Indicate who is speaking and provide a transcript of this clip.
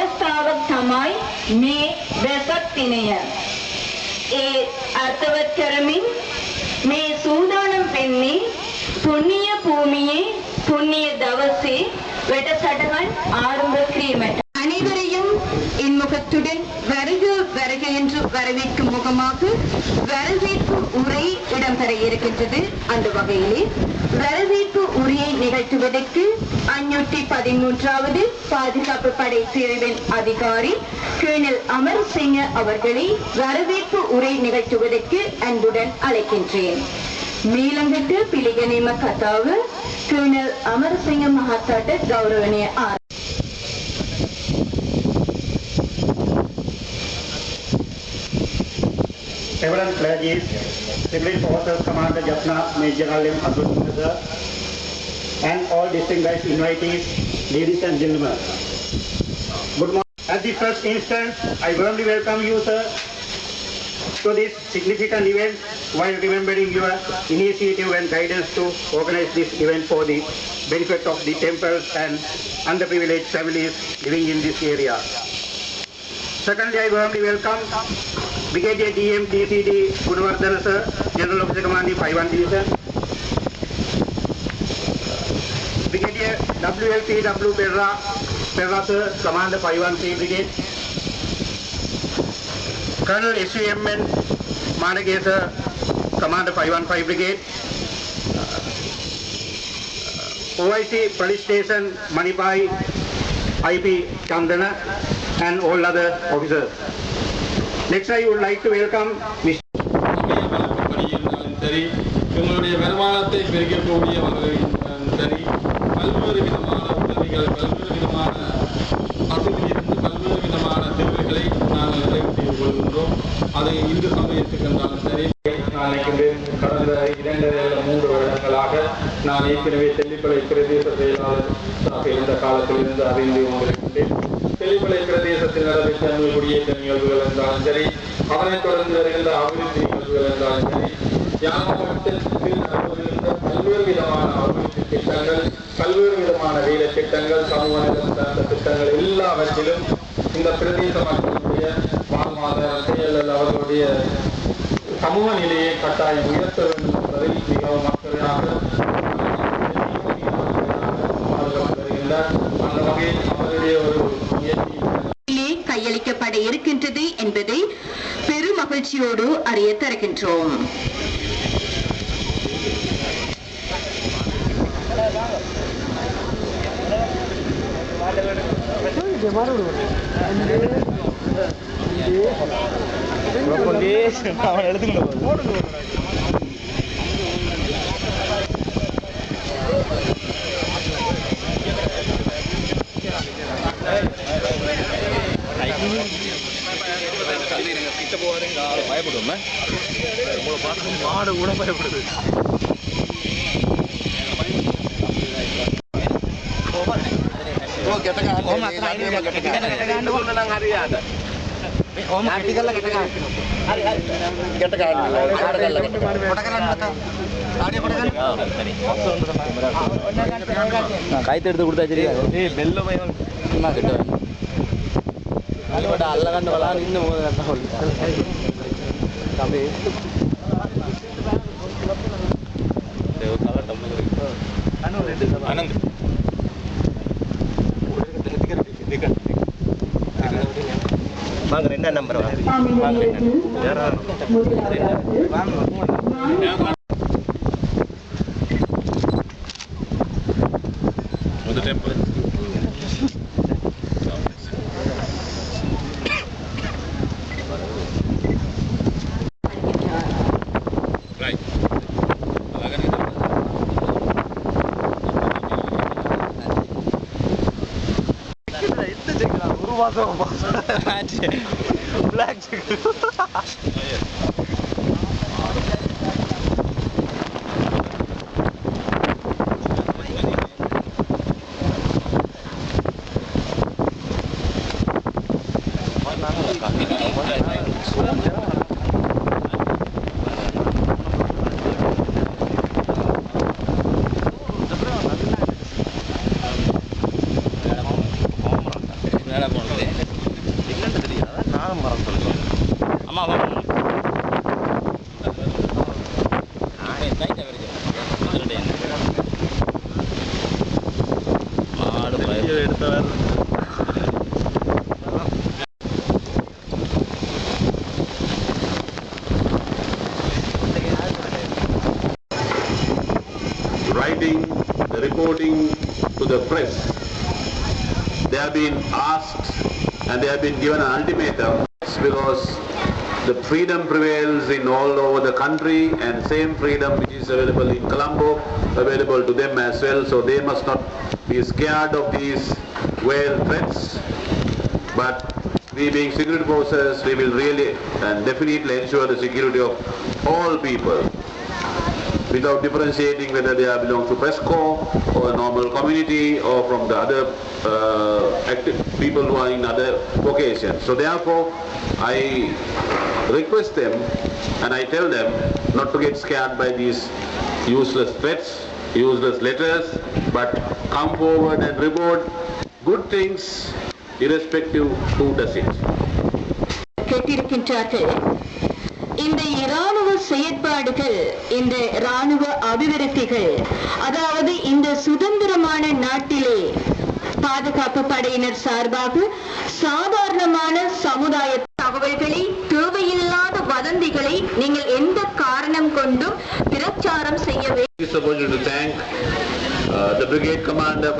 Speaker 1: අවස්ථාවක් තමයි මේ වෙසක් දිනය. ඒ අර්ථවත් කරමින් මේ සූදානම් වෙන්නේ පුණ්‍ය භූමියේ පුණ්‍ය දවසේ වැඩසටහන් ආරම්භ කිරීමට. அனைவரையும் இன்முகத்துடன் வருக வருக என்று வரவேற்கும் முகமாக வரவேற்பு உரை இடம்பெற இருக்கின்றது. அந்த வகையிலே வரவேற்பு உரையை நிகழ்த்துவதற்கு 513வது பாதுகாப்பு படை பிரிவின் அதிகாரி கர்னல் அமர்சிங்க அவர்களை வரவேற்பு உரை நிகழ்த்துவதற்கு அன்புடன் அழைக்கின்றேன். මීළඟට පිළිගැනීම කතාව කර්නල් අමරසිංහ මහතාට ගෞරවනීය
Speaker 2: Several pledges, Civil Forces Commander Japna Major General M. Abdul Sir, and all distinguished invitees, ladies and gentlemen. Good morning. At the first instance, I warmly welcome you, sir, to this significant event while remembering your initiative and guidance to organize this event for the benefit of the temples and underprivileged families living in this area. Secondly, I warmly welcome Brigadier DM DCD Gunawardhan sir, General Officer Commanding 5-1 Division, Brigadier WLPW Perra sir, Commander 513 Brigade, Colonel SVMN Manage sir, Commander 515 Brigade, OIC Police Station Manipai IP Chandana, and all other officers. Next, I would like to welcome Mr.
Speaker 3: சரி, எங்களுடைய வருமானத்தை பெருக்கக்கூடியவர்களும் சரி, பல்வேறு விதமான உதவிகள், பல்வேறு விதமான பகுதியிலிருந்து பல்வேறு விதமான தேவைகளை நாங்கள் நிறைவேற்றிக் கொள்கின்றோம். அது இந்து சமயத்துக்கு என்றாலும் சரி. நான் நினைக்கின்றேன், கடந்த 2-3 வருடங்களாக நான் ஏற்கனவே தெல்லிப்பளை பிரதேச செயலாளராக இருந்த காலத்திலிருந்து அறிந்து கொண்டிருக்கின்றேன். தெல்லிப்பளை பிரதேசத்தில் நடைபெற்ற குடியேற்ற நிகழ்வுகள் என்றாலும் சரி, அதனைத் தொடர்ந்து வருகின்ற அபிவிருத்தி நிகழ்வுகள் என்றாலும் சரி, யாழ்ப்பாணத்தில் நடைபெறுகின்ற பல்வேறு விதமான அபிவிருத்தி திட்டங்கள், பல்வேறு விதமான வேலை திட்டங்கள், சமூக நலம் சார்ந்த திட்டங்கள் எல்லாவற்றிலும் இந்த பிரதேச மக்களுடைய வாழ்வாதாரத்தை அல்லது அவர்களுடைய சமூக நிலையை கட்டாயம் உயர்த்த வேண்டும் என்பதில் மிகவும் அக்கறையாக வருகின்றார். அந்த வகையில் அவருடைய ஒரு
Speaker 1: கையளிக்கப்பட இருக்கின்றது என்பதை பெரும் மகிழ்ச்சியோடு அறிய தருகின்றோம்.
Speaker 3: பயப்படுவோம் மாடு கூட பயப்படுது. கைத்தெடுத்து கொடுத்தா சரியா வெள்ளம் அல்லகண்டு வளான் இன்னும் ஆனந்த் வாங்க 2 நம்பர் வாங்க the temple. Right. Black chicken.
Speaker 4: தான் மரம் சொல்லுவோம். அம்மா மாடு எடுத்தவர்
Speaker 5: writing, reporting to the press. They have been asked and they have been given an ultimatum because the freedom prevails in all over the country and same freedom which is available in Colombo available to them as well, so they must not be scared of these veiled threats. But we being security forces, we will really and definitely ensure the security of all people without differentiating whether they are belong to press corps or a normal community or from the other active people who are in other vocations. So therefore, I request them and I tell them not to get scared by these useless threats, useless letters, but come forward and report good things irrespective who does it.
Speaker 1: கேட்டிருக்கின்றார்கள். இந்த இராணுவ செயற்பாடுகள், இந்த இராணுவ அபிவிருத்திகள், அதாவது இந்த சுதந்திரமான நாட்டிலே பாதுகாப்பு படையினர் சார்பாக சாதாரணமான சமுதாய தகவல்களை, தேவையில்லாத வதந்திகளை நீங்கள் எந்த காரணம் கொண்டும் பிரச்சாரம் செய்ய வேண்டும்.
Speaker 5: To thank the brigade commander